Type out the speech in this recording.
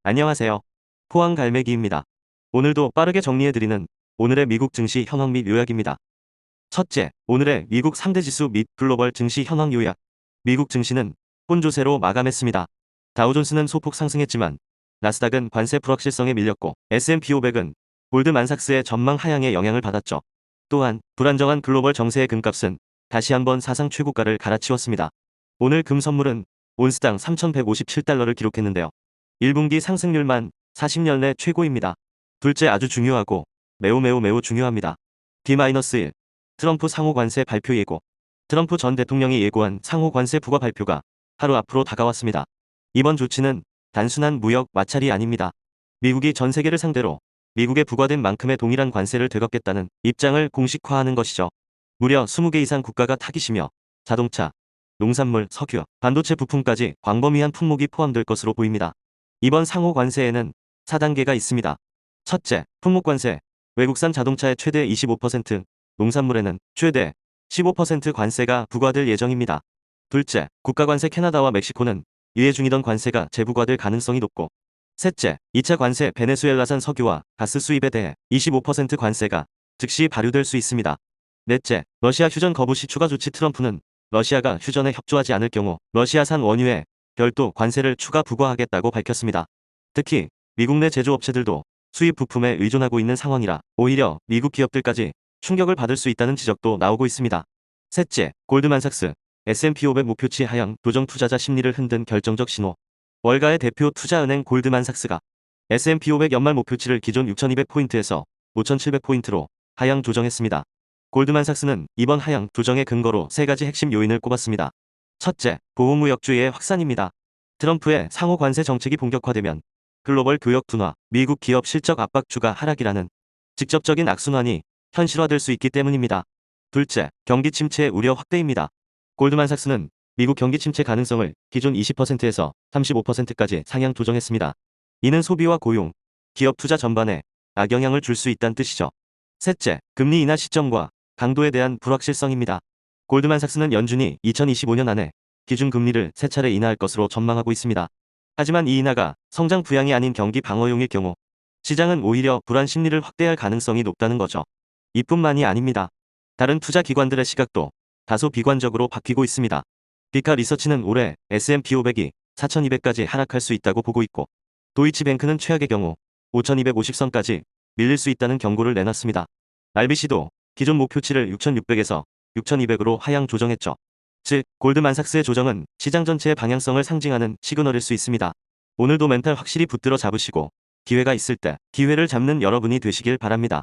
안녕하세요. 포항 갈매기입니다. 오늘도 빠르게 정리해드리는 오늘의 미국 증시 현황 및 요약입니다. 첫째, 오늘의 미국 3대 지수 및 글로벌 증시 현황 요약. 미국 증시는 혼조세로 마감했습니다. 다우존스는 소폭 상승했지만 나스닥은 관세 불확실성에 밀렸고 S&P 500은 골드만삭스의 전망 하향에 영향을 받았죠. 또한 불안정한 글로벌 정세의 금값은 다시 한번 사상 최고가를 갈아치웠습니다. 오늘 금 선물은 온스당 3,157달러를 기록했는데요. 1분기 상승률만 40년 내 최고입니다. 둘째, 아주 중요하고 매우 중요합니다. D-1 트럼프 상호 관세 발표 예고. 트럼프 전 대통령이 예고한 상호 관세 부과 발표가 하루 앞으로 다가왔습니다. 이번 조치는 단순한 무역 마찰이 아닙니다. 미국이 전 세계를 상대로 미국에 부과된 만큼의 동일한 관세를 되갚겠다는 입장을 공식화하는 것이죠. 무려 20개 이상 국가가 타깃이며 자동차, 농산물, 석유, 반도체 부품까지 광범위한 품목이 포함될 것으로 보입니다. 이번 상호 관세에는 4단계가 있습니다. 첫째, 품목 관세. 외국산 자동차에 최대 25%, 농산물에는 최대 15% 관세가 부과될 예정입니다. 둘째, 국가관세. 캐나다와 멕시코는 유예 중이던 관세가 재부과될 가능성이 높고, 셋째, 2차 관세. 베네수엘라산 석유와 가스 수입에 대해 25% 관세가 즉시 발효될 수 있습니다. 넷째, 러시아 휴전 거부 시 추가 조치. 트럼프는 러시아가 휴전에 협조하지 않을 경우 러시아산 원유에 별도 관세를 추가 부과하겠다고 밝혔습니다. 특히 미국 내 제조업체들도 수입 부품에 의존하고 있는 상황이라 오히려 미국 기업들까지 충격을 받을 수 있다는 지적도 나오고 있습니다. 셋째, 골드만삭스. S&P 500 목표치 하향 조정 투자자 심리를 흔든 결정적 신호. 월가의 대표 투자은행 골드만삭스가 S&P 500 연말 목표치를 기존 6,200포인트에서 5,700포인트로 하향 조정했습니다. 골드만삭스는 이번 하향 조정의 근거로 세 가지 핵심 요인을 꼽았습니다. 첫째, 보호무역주의의 확산입니다. 트럼프의 상호 관세 정책이 본격화되면 글로벌 교역 둔화, 미국 기업 실적 압박주가 하락이라는 직접적인 악순환이 현실화될 수 있기 때문입니다. 둘째, 경기 침체의 우려 확대입니다. 골드만삭스는 미국 경기 침체 가능성을 기존 20%에서 35%까지 상향 조정했습니다. 이는 소비와 고용, 기업 투자 전반에 악영향을 줄 수 있다는 뜻이죠. 셋째, 금리 인하 시점과 강도에 대한 불확실성입니다. 골드만삭스는 연준이 2025년 안에 기준금리를 3차례 인하할 것으로 전망하고 있습니다. 하지만 이 인하가 성장 부양이 아닌 경기 방어용일 경우 시장은 오히려 불안 심리를 확대할 가능성이 높다는 거죠. 이뿐만이 아닙니다. 다른 투자 기관들의 시각도 다소 비관적으로 바뀌고 있습니다. 비카 리서치는 올해 S&P 500이 4,200까지 하락할 수 있다고 보고 있고, 도이치뱅크는 최악의 경우 5,250선까지 밀릴 수 있다는 경고를 내놨습니다. RBC도 기존 목표치를 6,600에서 6,200으로 하향 조정했죠. 즉, 골드만삭스의 조정은 시장 전체의 방향성을 상징하는 시그널일 수 있습니다. 오늘도 멘탈 확실히 붙들어 잡으시고 기회가 있을 때 기회를 잡는 여러분이 되시길 바랍니다.